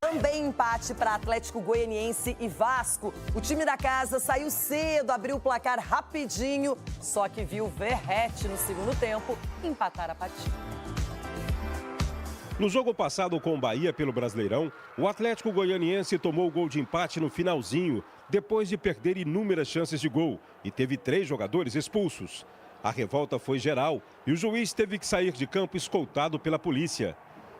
Também empate para Atlético Goianiense e Vasco. O time da casa saiu cedo, abriu o placar rapidinho, só que viu Verratti no segundo tempo empatar a partida. No jogo passado com o Bahia pelo Brasileirão, o Atlético Goianiense tomou o gol de empate no finalzinho, depois de perder inúmeras chances de gol, e teve 3 jogadores expulsos. A revolta foi geral e o juiz teve que sair de campo escoltado pela polícia.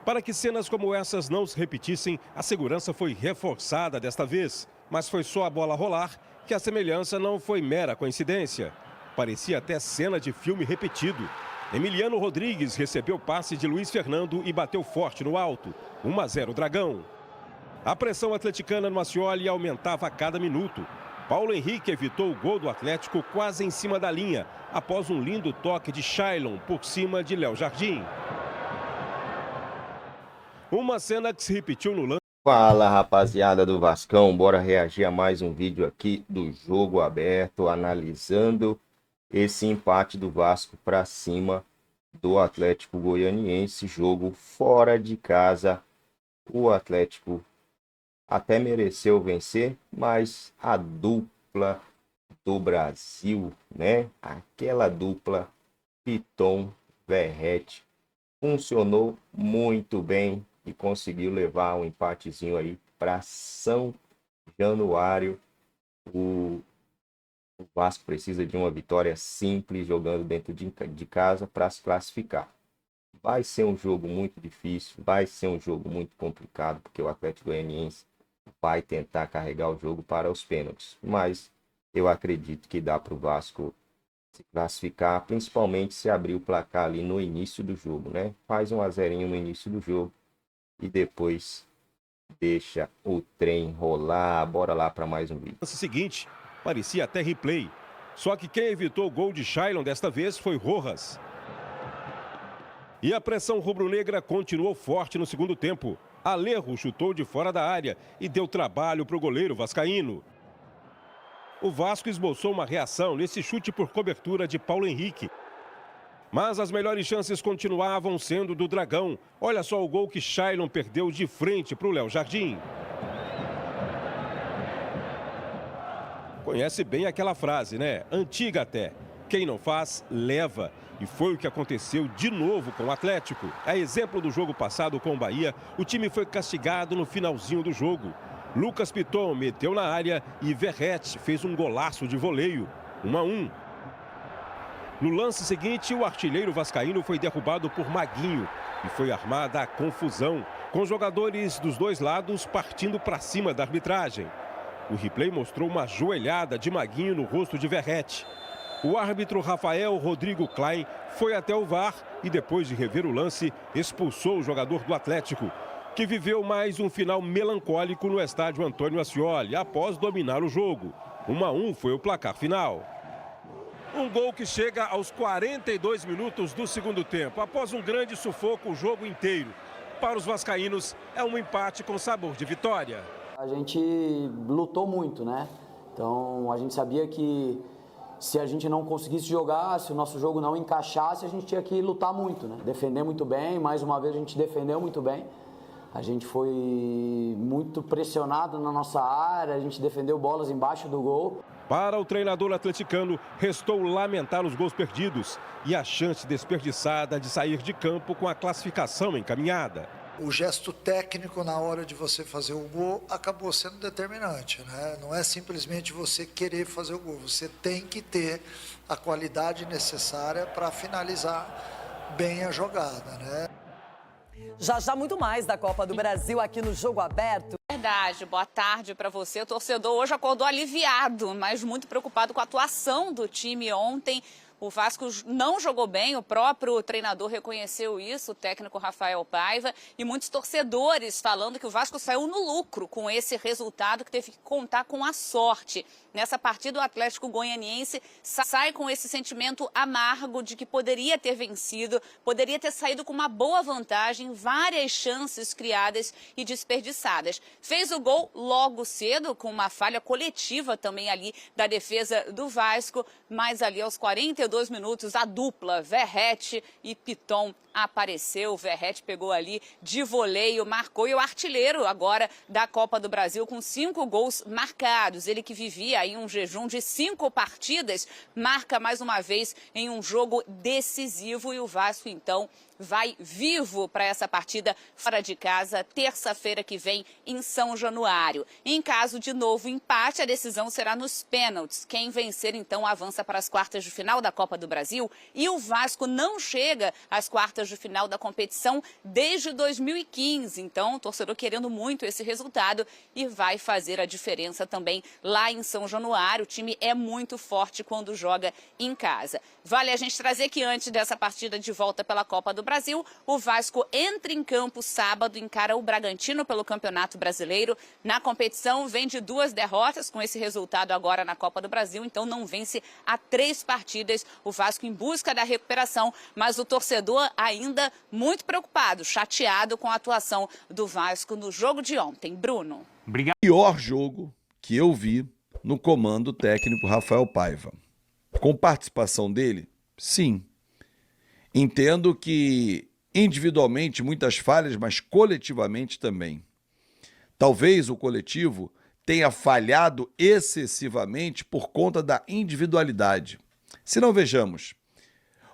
Para que cenas como essas não se repetissem, a segurança foi reforçada desta vez. Mas foi só a bola rolar que a semelhança não foi mera coincidência. Parecia até cena de filme repetido. Emiliano Rodrigues recebeu passe de Luiz Fernando e bateu forte no alto. 1-0 Dragão. A pressão atleticana no Macioli aumentava a cada minuto. Paulo Henrique evitou o gol do Atlético quase em cima da linha, após um lindo toque de Shailon por cima de Léo Jardim. Uma cena que se repetiu no lance. Fala, rapaziada do Vascão, bora reagir a mais um vídeo aqui do Jogo Aberto, analisando esse empate do Vasco para cima do Atlético Goianiense, jogo fora de casa. O Atlético até mereceu vencer, mas a dupla do Brasil, né? Aquela dupla Piton-Verratti funcionou muito bem e conseguiu levar um empatezinho aí para São Januário. O Vasco precisa de uma vitória simples, jogando dentro de casa para se classificar. Vai ser um jogo muito difícil, vai ser um jogo muito complicado, porque o Atlético Goianiense vai tentar carregar o jogo para os pênaltis. Mas eu acredito que dá para o Vasco se classificar, principalmente se abrir o placar ali no início do jogo, né? Faz 1-0 no início do jogo e depois deixa o trem rolar. Bora lá para mais um vídeo. No seguinte, parecia até replay. Só que quem evitou o gol de Shailon desta vez foi Rojas. E a pressão rubro-negra continuou forte no segundo tempo. Alejo chutou de fora da área e deu trabalho para o goleiro vascaíno. O Vasco esboçou uma reação nesse chute por cobertura de Paulo Henrique. Mas as melhores chances continuavam sendo do Dragão. Olha só o gol que Shailon perdeu de frente para o Léo Jardim. Conhece bem aquela frase, né? Antiga até. Quem não faz, leva. E foi o que aconteceu de novo com o Atlético. A exemplo do jogo passado com o Bahia, o time foi castigado no finalzinho do jogo. Lucas Piton meteu na área e Verratti fez um golaço de voleio. 1-1. No lance seguinte, o artilheiro vascaíno foi derrubado por Maguinho e foi armada a confusão, com jogadores dos dois lados partindo para cima da arbitragem. O replay mostrou uma joelhada de Maguinho no rosto de Verratti. O árbitro Rafael Rodrigo Klein foi até o VAR e, depois de rever o lance, expulsou o jogador do Atlético, que viveu mais um final melancólico no estádio Antônio Ascioli, após dominar o jogo. 1-1 foi o placar final. Um gol que chega aos 42 minutos do segundo tempo. Após um grande sufoco o jogo inteiro. Para os vascaínos, é um empate com sabor de vitória. A gente lutou muito, né? Então, a gente sabia que se a gente não conseguisse jogar, se o nosso jogo não encaixasse, a gente tinha que lutar muito, né? Defender muito bem. Mais uma vez, a gente defendeu muito bem. A gente foi muito pressionado na nossa área, a gente defendeu bolas embaixo do gol. Para o treinador atleticano, restou lamentar os gols perdidos e a chance desperdiçada de sair de campo com a classificação encaminhada. O gesto técnico na hora de você fazer o gol acabou sendo determinante, né? Não é simplesmente você querer fazer o gol, você tem que ter a qualidade necessária para finalizar bem a jogada, né? Já já muito mais da Copa do Brasil aqui no Jogo Aberto. Verdade, boa tarde para você. O torcedor hoje acordou aliviado, mas muito preocupado com a atuação do time ontem. O Vasco não jogou bem, o próprio treinador reconheceu isso, o técnico Rafael Paiva, e muitos torcedores falando que o Vasco saiu no lucro com esse resultado, que teve que contar com a sorte. Nessa partida, o Atlético Goianiense sai com esse sentimento amargo de que poderia ter vencido, poderia ter saído com uma boa vantagem, várias chances criadas e desperdiçadas. Fez o gol logo cedo, com uma falha coletiva também ali da defesa do Vasco, mas ali aos 42 2 minutos, a dupla Verratti e Piton apareceu. O Verratti pegou ali de voleio, marcou, e o artilheiro agora da Copa do Brasil com 5 gols marcados. Ele que vivia aí um jejum de 5 partidas, marca mais uma vez em um jogo decisivo, e o Vasco então vai vivo para essa partida fora de casa, terça-feira que vem em São Januário. Em caso de novo empate, a decisão será nos pênaltis. Quem vencer então avança para as quartas de final da Copa do Brasil, e o Vasco não chega às quartas de final da competição desde 2015. Então, o torcedor querendo muito esse resultado e vai fazer a diferença também lá em São Januário. O time é muito forte quando joga em casa. Vale a gente trazer que antes dessa partida de volta pela Copa do Brasil, o Vasco entra em campo sábado, encara o Bragantino pelo Campeonato Brasileiro. Na competição vem de 2 derrotas, com esse resultado agora na Copa do Brasil, então não vence há 3 partidas. O Vasco em busca da recuperação, mas o torcedor ainda muito preocupado, chateado com a atuação do Vasco no jogo de ontem. Bruno. Obrigado. Pior jogo que eu vi no comando técnico Rafael Paiva. Com participação dele, sim. Entendo que individualmente muitas falhas, mas coletivamente também. Talvez o coletivo tenha falhado excessivamente por conta da individualidade. Se não, vejamos,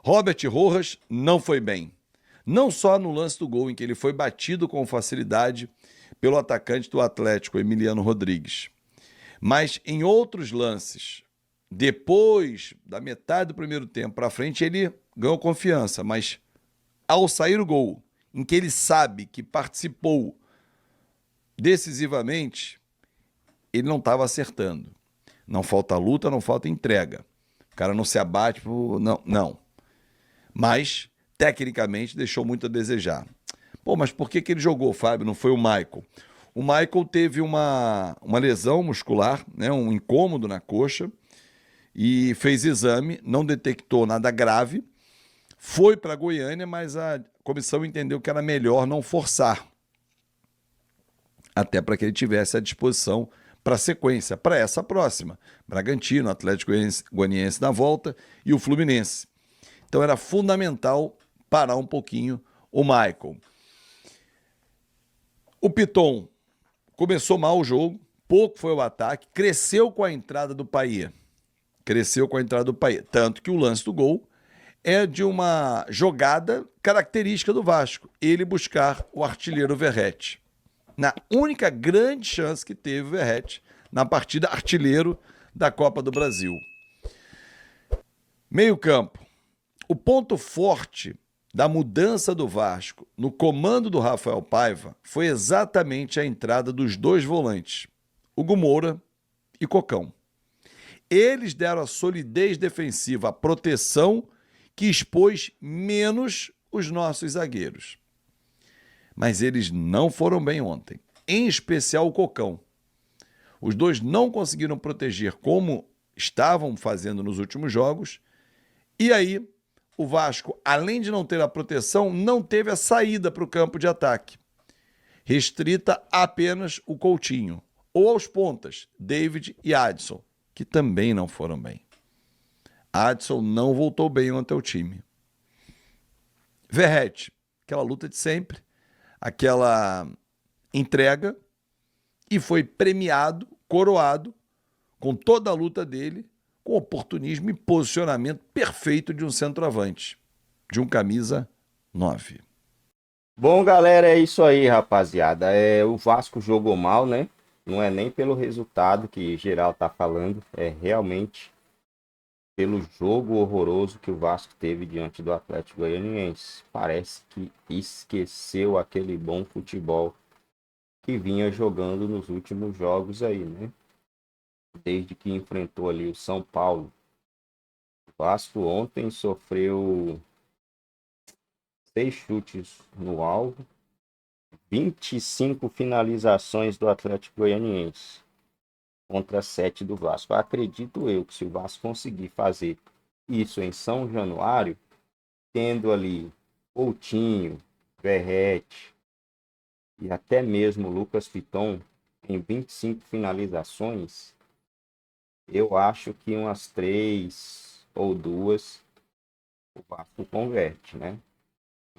Robert Rojas não foi bem. Não só no lance do gol, em que ele foi batido com facilidade pelo atacante do Atlético, Emiliano Rodrigues, mas em outros lances, depois da metade do primeiro tempo para frente, ele ganhou confiança, mas ao sair o gol, em que ele sabe que participou decisivamente, ele não estava acertando. Não falta luta, não falta entrega. O cara não se abate, não. Mas, tecnicamente, deixou muito a desejar. Pô, mas por que ele jogou, Fábio? Não foi o Michael? O Michael teve uma lesão muscular, né, um incômodo na coxa, e fez exame, não detectou nada grave, foi para Goiânia, mas a comissão entendeu que era melhor não forçar, até para que ele tivesse à disposição para a sequência, para essa próxima, Bragantino, Atlético Goianiense na volta e o Fluminense. Então era fundamental parar um pouquinho o Michael. O Piton começou mal o jogo, pouco foi o ataque, cresceu com a entrada do Payet. Tanto que o lance do gol é de uma jogada característica do Vasco, ele buscar o artilheiro Verratti. Na única grande chance que teve o Verratti na partida, artilheiro da Copa do Brasil. Meio campo. O ponto forte da mudança do Vasco no comando do Rafael Paiva foi exatamente a entrada dos 2 volantes, Hugo Moura e Cocão. Eles deram a solidez defensiva, a proteção que expôs menos os nossos zagueiros. Mas eles não foram bem ontem, em especial o Cocão. Os 2 não conseguiram proteger como estavam fazendo nos últimos jogos, e aí o Vasco, além de não ter a proteção, não teve a saída para o campo de ataque. Restrita a apenas o Coutinho, ou aos pontas, David e Adson, que também não foram bem. Adson não voltou bem ontem ao time. Verratti, aquela luta de sempre, aquela entrega, e foi premiado, coroado, com toda a luta dele, com oportunismo e posicionamento perfeito de um centroavante, de um camisa 9. Bom, galera, é isso aí, rapaziada. O Vasco jogou mal, né? Não é nem pelo resultado que geral tá falando, é realmente pelo jogo horroroso que o Vasco teve diante do Atlético Goianiense. Parece que esqueceu aquele bom futebol que vinha jogando nos últimos jogos aí, né? Desde que enfrentou ali o São Paulo. O Vasco ontem sofreu 6 chutes no alvo, 25 finalizações do Atlético Goianiense contra 7 do Vasco. Acredito eu que se o Vasco conseguir fazer isso em São Januário, tendo ali Coutinho, Verratti e até mesmo Lucas Piton em 25 finalizações, eu acho que umas 3 ou 2 o Vasco converte, né?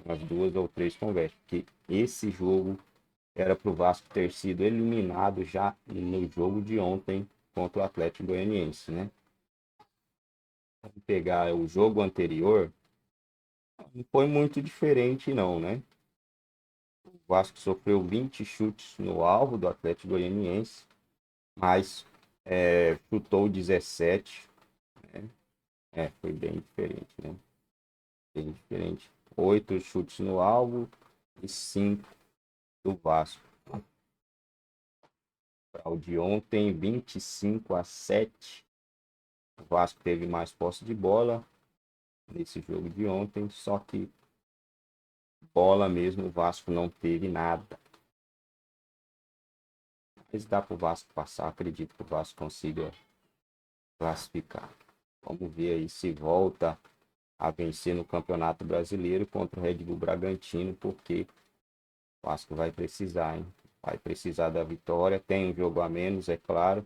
Umas 2 ou 3 converte, porque esse jogo era para o Vasco ter sido eliminado já no jogo de ontem contra o Atlético Goianiense, né? Vamos pegar o jogo anterior, não foi muito diferente não, né? O Vasco sofreu 20 chutes no alvo do Atlético Goianiense, mas chutou 17, né? Foi bem diferente, né? Bem diferente. 8 chutes no alvo e 5 do Vasco. Para o de ontem, 25-7. O Vasco teve mais posse de bola nesse jogo de ontem, só que bola mesmo o Vasco não teve nada. Mas dá para o Vasco passar, acredito que o Vasco consiga classificar. Vamos ver aí se volta a vencer no Campeonato Brasileiro contra o Red Bull Bragantino, porque o Vasco vai precisar, hein? Vai precisar da vitória. Tem um jogo a menos, é claro.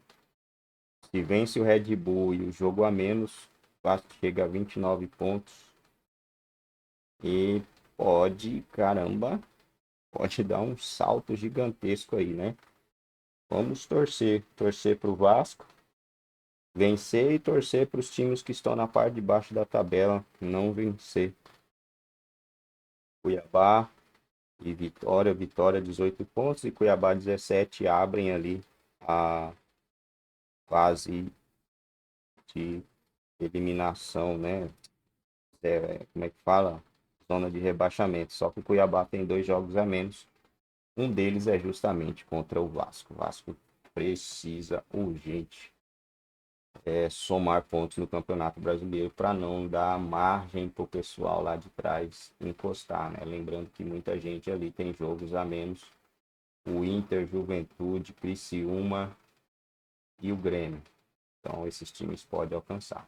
Se vence o Red Bull e o jogo a menos, o Vasco chega a 29 pontos. E pode, caramba, pode dar um salto gigantesco aí, né? Vamos torcer para o Vasco vencer e torcer para os times que estão na parte de baixo da tabela não vencer. Cuiabá e Vitória 18 pontos e Cuiabá 17 abrem ali a fase de eliminação, né? Como é que fala? Zona de rebaixamento. Só que o Cuiabá tem 2 jogos a menos. Um deles é justamente contra o Vasco. O Vasco precisa urgente somar pontos no Campeonato Brasileiro para não dar margem para o pessoal lá de trás encostar, né? Lembrando que muita gente ali tem jogos a menos. O Inter, Juventude, Criciúma e o Grêmio. Então esses times podem alcançar.